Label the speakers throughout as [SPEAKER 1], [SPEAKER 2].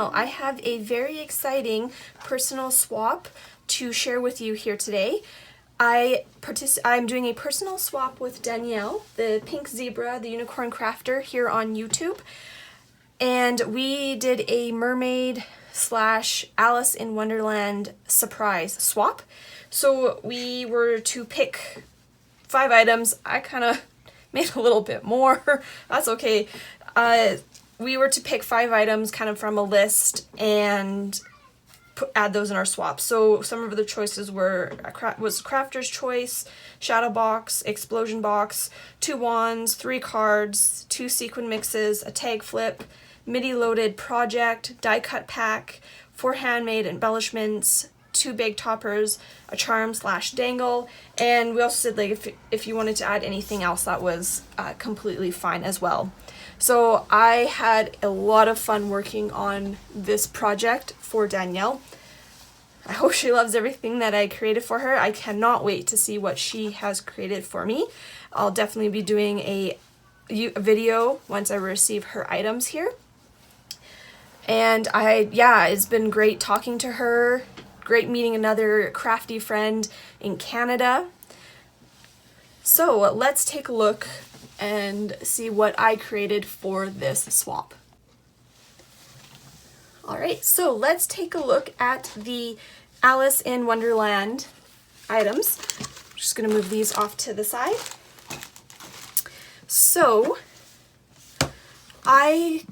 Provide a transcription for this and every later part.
[SPEAKER 1] Danielle. I have a very exciting personal swap to share with you here today. I'm doing a personal swap with Danielle, the PinkZebra the Unicorn Crafter here on YouTube. And we did a Mermaid / Alice in Wonderland surprise swap. So we were to pick 5 items. I kind of made a little bit more. That's okay. We were to pick 5 items kind of from a list and add those in our swap. So some of the choices were Crafter's Choice, Shadow Box, Explosion Box, 2 wands, 3 cards, 2 sequin mixes, a tag flip, MIDI loaded project, die cut pack, 4 handmade embellishments, 2 big toppers, a charm / dangle, and we also said like if you wanted to add anything else, that was completely fine as well. So I had a lot of fun working on this project for Danielle. I hope she loves everything that I created for her. I cannot wait to see what she has created for me. I'll definitely be doing a video once I receive her items here. And it's been great talking to her. Great meeting another crafty friend in Canada. So let's take a look and see what I created for this swap. Alright, so let's take a look at the Alice in Wonderland items. I'm just going to move these off to the side. So I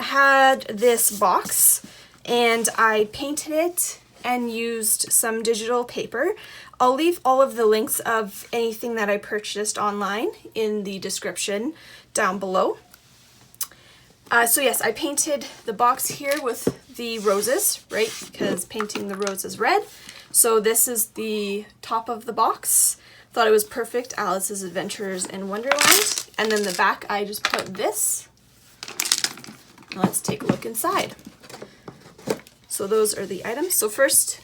[SPEAKER 1] had this box and I painted it and used some digital paper. I'll leave all of the links of anything that I purchased online in the description down below. So yes, I painted the box here with the roses, right? Because painting the roses red. So this is the top of the box. Thought it was perfect, Alice's Adventures in Wonderland. And then the back, I just put this. Let's take a look inside. So those are the items. So first,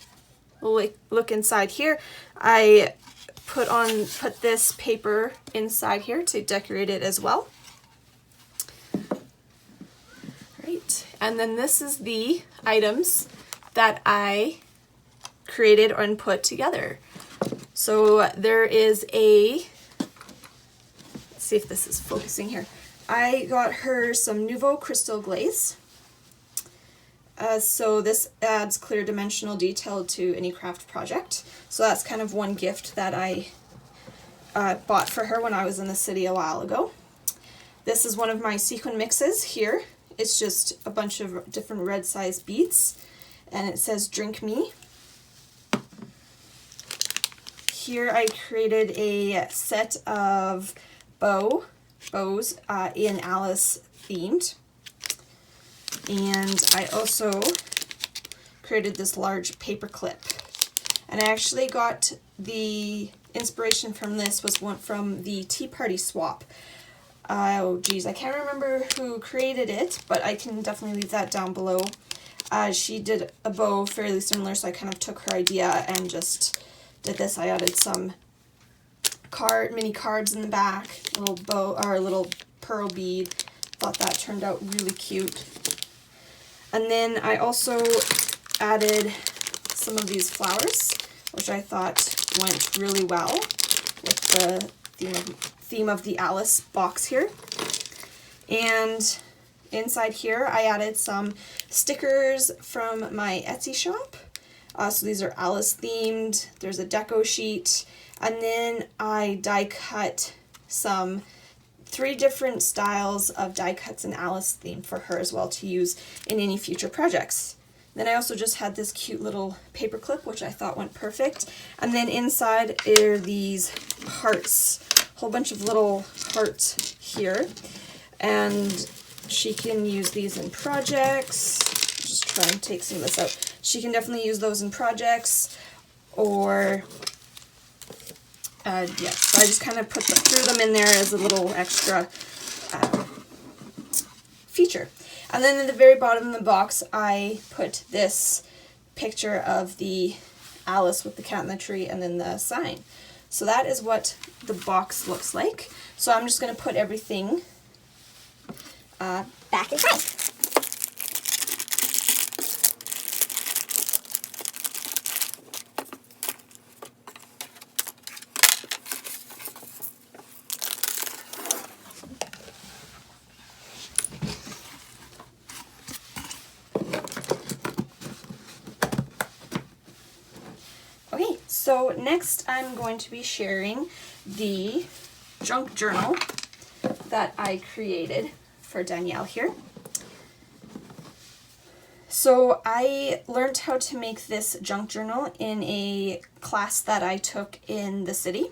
[SPEAKER 1] we'll look inside here. I put this paper inside here to decorate it as well. Right, and then this is the items that I created and put together. So there is let's see if this is focusing here. I got her some Nouveau Crystal Glaze. So this adds clear dimensional detail to any craft project. So that's kind of one gift that I bought for her when I was in the city a while ago. This is one of my sequin mixes here. It's just a bunch of different red size beads and it says "Drink Me." Here I created a set of bows in Alice themed. And I also created this large paper clip. And I actually got the inspiration from this was one from the Tea Party swap. Oh geez, I can't remember who created it, but I can definitely leave that down below. She did a bow fairly similar, so I kind of took her idea and just did this. I added some mini cards in the back, a little bow or a little pearl bead. Thought that turned out really cute. And then I also added some of these flowers, which I thought went really well with the theme of the Alice box here. And inside here I added some stickers from my Etsy shop. So these are Alice themed. There's a deco sheet. And then I die cut 3 different styles of die cuts in Alice theme for her as well to use in any future projects. Then I also just had this cute little paper clip, which I thought went perfect. And then inside are these hearts, a whole bunch of little hearts here. And she can use these in projects. Just try and take some of this out. She can definitely use those in projects, or yes, so I just kind of threw them in there as a little extra feature. And then at the very bottom of the box, I put this picture of the Alice with the cat in the tree and then the sign. So that is what the box looks like. So I'm just going to put everything back inside. So next I'm going to be sharing the junk journal that I created for Danielle here. So I learned how to make this junk journal in a class that I took in the city.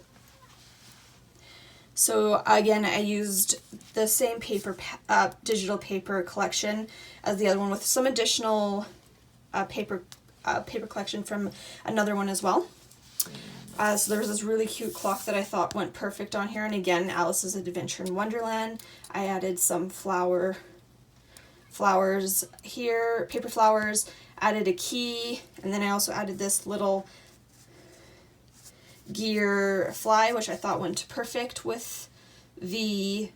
[SPEAKER 1] So again, I used the same paper, digital paper collection as the other one, with some additional paper collection from another one as well. So there's this really cute clock that I thought went perfect on here, and again, Alice's Adventure in Wonderland. I added some flowers here, paper flowers, added a key, and then I also added this little gear fly, which I thought went perfect with the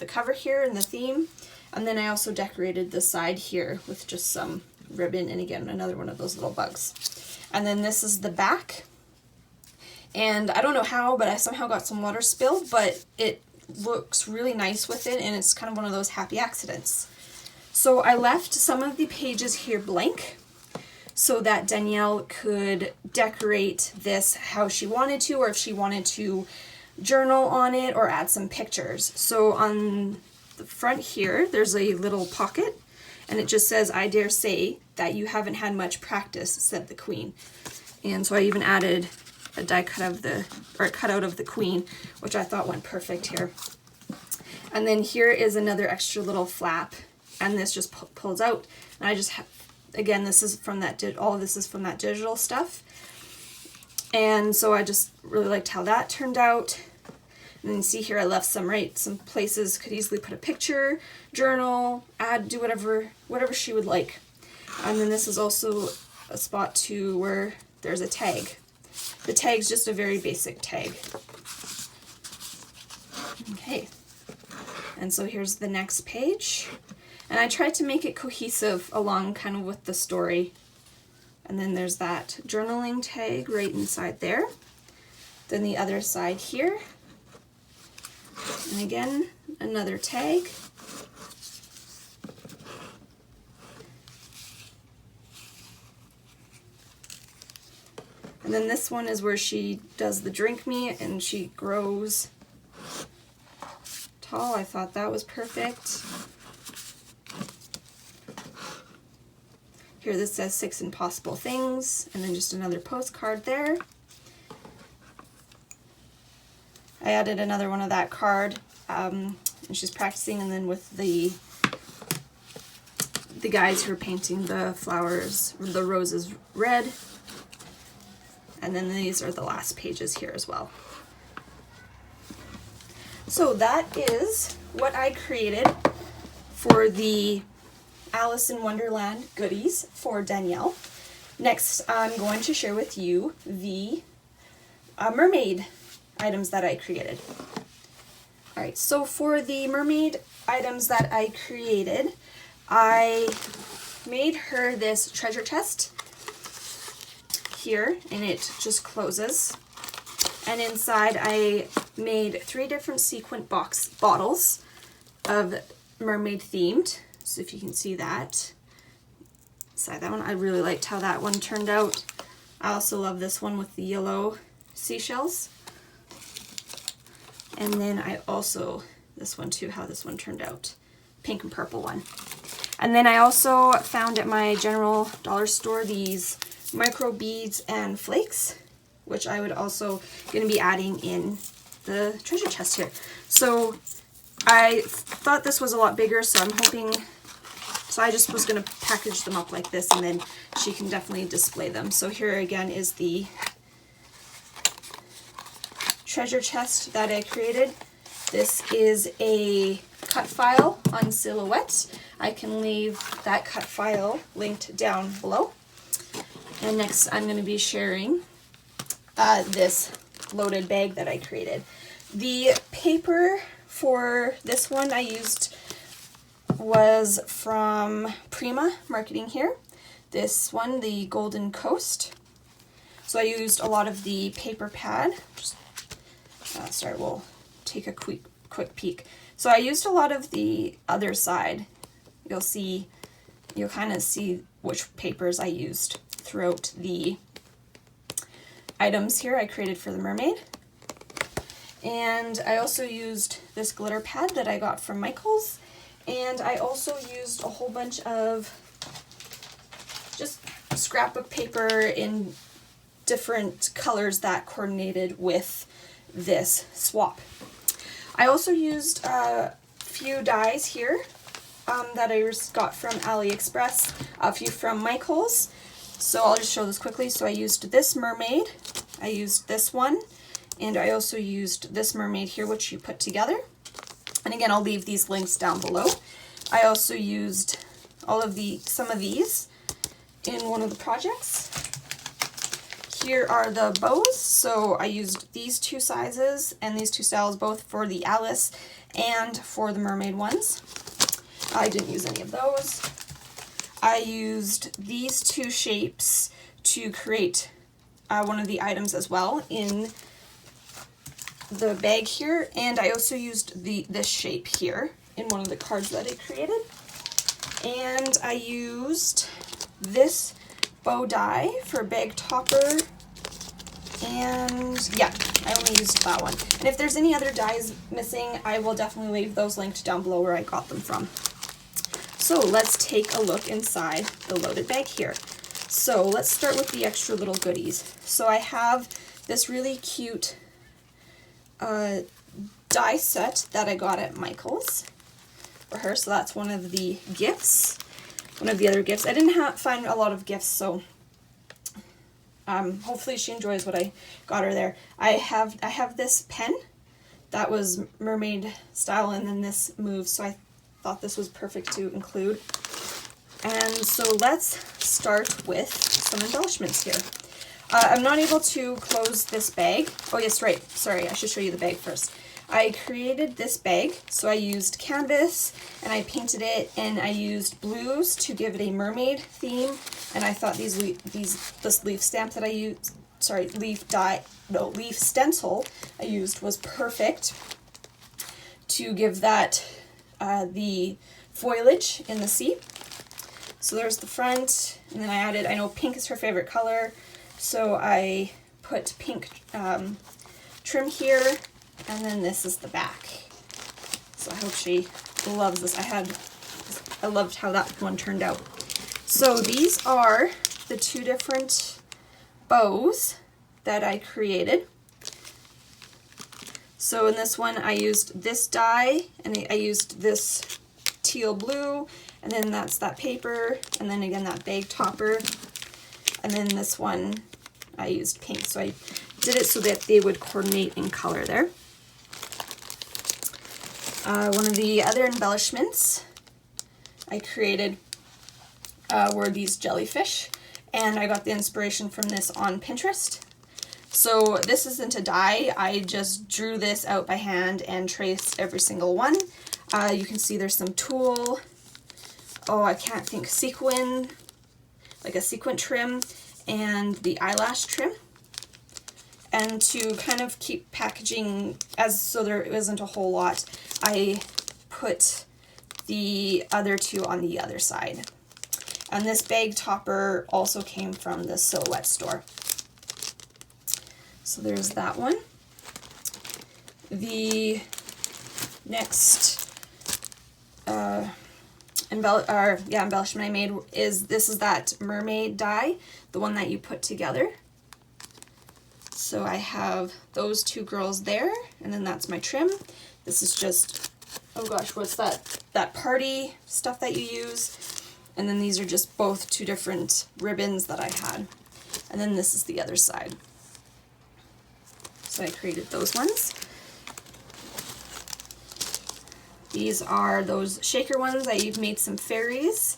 [SPEAKER 1] cover here and the theme. And then I also decorated the side here with just some ribbon, and again, another one of those little bugs. And then this is the back. And I don't know how, but I somehow got some water spilled, but it looks really nice with it, and it's kind of one of those happy accidents. So I left some of the pages here blank so that Danielle could decorate this how she wanted to, or if she wanted to journal on it or add some pictures. So on the front here, there's a little pocket, and it just says, "I dare say that you haven't had much practice," said the Queen. And so I even added a die cut of cutout of the Queen, which I thought went perfect here. And then here is another extra little flap, and this just pulls out. And I just again, this is from that all of this is from that digital stuff. And so I just really liked how that turned out. And then you see here I left some places could easily put a picture, journal, do whatever she would like. And then this is also a spot too where there's a tag. The tag's just a very basic tag. Okay. And so here's the next page. And I tried to make it cohesive along kind of with the story. And then there's that journaling tag right inside there. Then the other side here. And again, another tag. And then this one is where she does the drink me and she grows tall. I thought that was perfect. Here this says 6 impossible things, and then just another postcard there. I added another one of that card, and she's practicing, and then with the guys who are painting the flowers, the roses red. And then these are the last pages here as well. So that is what I created for the Alice in Wonderland goodies for Danielle. Next, I'm going to share with you the mermaid items that I created. Alright, so for the mermaid items that I created, I made her this treasure chest here, and it just closes. And inside I made 3 different sequin bottles of mermaid themed. So if you can see that. Inside that one, I really liked how that one turned out. I also love this one with the yellow seashells. And then I also, this one too, how this one turned out. Pink and purple one. And then I also found at my general dollar store these micro beads and flakes, which I would also going to be adding in the treasure chest here. So I thought this was a lot bigger, so I'm hoping, so I just was going to package them up like this, and then she can definitely display them. So here again is the treasure chest that I created. This is a cut file on Silhouette. I can leave that cut file linked down below. And next I'm going to be sharing this loaded bag that I created. The paper for this one I used was from Prima Marketing here. This one, the Golden Coast. So I used a lot of the paper pad. Sorry, we'll take a quick peek. So I used a lot of the other side. You'll kind of see which papers I used throughout the items here I created for the mermaid. And I also used this glitter pad that I got from Michael's. And I also used a whole bunch of just scrapbook paper in different colors that coordinated with this swap. I also used a few dies here that I got from AliExpress, a few from Michael's. So I'll just show this quickly. So I used this mermaid, I used this one, and I also used this mermaid here, which you put together. And again, I'll leave these links down below. I also used some of these in one of the projects. Here are the bows. So I used these two sizes and these two styles, both for the Alice and for the mermaid ones. I didn't use any of those. I used these two shapes to create one of the items as well in the bag here, and I also used this shape here in one of the cards that I created. And I used this bow die for bag topper, and yeah, I only used that one. And if there's any other dies missing, I will definitely leave those linked down below where I got them from. So let's take a look inside the loaded bag here. So let's start with the extra little goodies. So I have this really cute die set that I got at Michael's for her. So that's one of the gifts, one of the other gifts. I didn't find a lot of gifts, so hopefully she enjoys what I got her there. I have this pen that was mermaid style, and then this moves, so I thought this was perfect to include. And so let's start with some embellishments here. I'm not able to close this bag. Oh yes, right, sorry, I should show you the bag first. I created this bag, so I used canvas and I painted it, and I used blues to give it a mermaid theme, and I thought this leaf stamp that I used, sorry, leaf stencil I used was perfect to give that the foliage in the sea. So there's the front, and then I added, I know pink is her favorite color, so I put pink trim here, and then this is the back. So I hope she loves this. I loved how that one turned out. So these are the two different bows that I created. So in this one I used this die, and I used this teal blue, and then that's that paper, and then again that bag topper, and then this one I used pink. So I did it so that they would coordinate in color there. One of the other embellishments I created were these jellyfish, and I got the inspiration from this on Pinterest. So this isn't a die, I just drew this out by hand and traced every single one. You can see there's some tulle, I can't think, sequin, like a sequin trim, and the eyelash trim. And to kind of keep packaging so there isn't a whole lot, I put the other two on the other side. And this bag topper also came from the Silhouette store. So there's that one. The next embellishment I made is that mermaid die, the one that you put together. So I have those two girls there, and then that's my trim. This is just, oh gosh, what's that party stuff that you use. And then these are just both two different ribbons that I had. And then this is the other side. So I created those ones. These are those shaker ones. I made some fairies.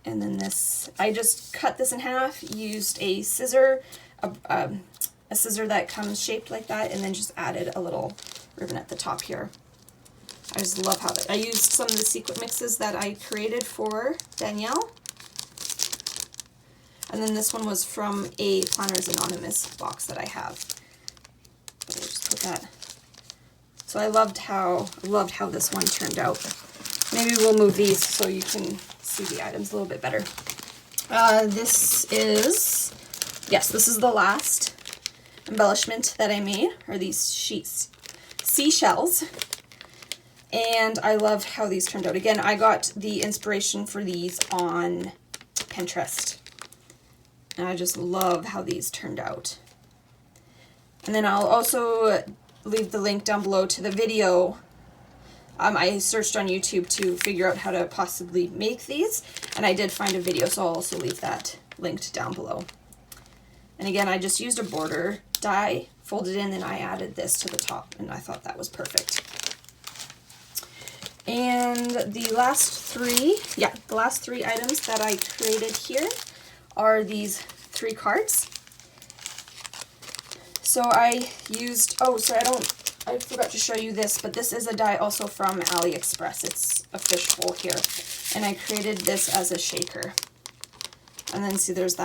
[SPEAKER 1] And then this, I just cut this in half, used a scissor, a scissor that comes shaped like that, and then just added a little ribbon at the top here. I just love how I used some of the sequin mixes that I created for Danielle. And then this one was from a Planners Anonymous box that I have. But I'll just put that. So I loved how this one turned out. Maybe we'll move these so you can see the items a little bit better. This is yes, this is the last embellishment that I made, are these sheets, seashells. And I loved how these turned out. Again, I got the inspiration for these on Pinterest. And I just love how these turned out. And then I'll also leave the link down below to the video. I searched on YouTube to figure out how to possibly make these, and I did find a video, so I'll also leave that linked down below. And again, I just used a border die, folded in, and I added this to the top, and I thought that was perfect. And the last three items that I created here are these 3 cards. So I used, oh, sorry, I forgot to show you this, but this is a die also from AliExpress. It's a fishbowl here. And I created this as a shaker. And then see, there's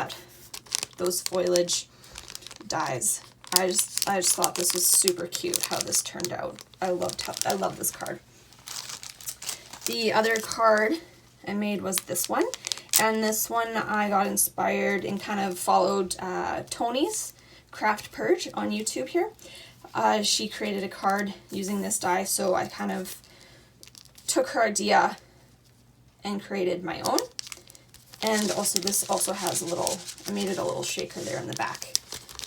[SPEAKER 1] those foliage dies. I just thought this was super cute how this turned out. I love this card. The other card I made was this one, and this one I got inspired and kind of followed Tony's Craft Purge on YouTube here. She created a card using this die, so I kind of took her idea and created my own. And also this also has I made it a little shaker there in the back.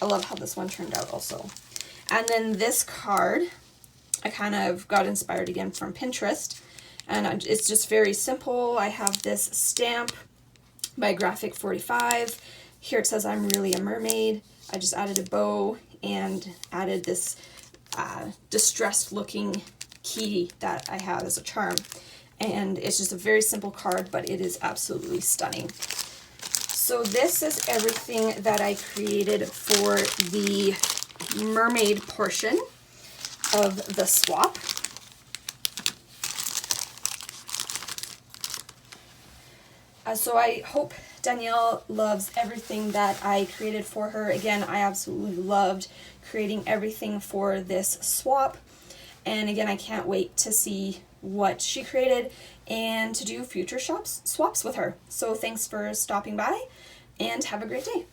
[SPEAKER 1] I love how this one turned out also. And then this card, I kind of got inspired again from Pinterest. And it's just very simple. I have this stamp by Graphic 45. Here it says, "I'm really a mermaid." I just added a bow and added this distressed looking key that I have as a charm. And it's just a very simple card, but it is absolutely stunning. So this is everything that I created for the mermaid portion of the swap. So I hope Danielle loves everything that I created for her. Again, I absolutely loved creating everything for this swap. And again, I can't wait to see what she created and to do future swaps with her. So thanks for stopping by, and have a great day.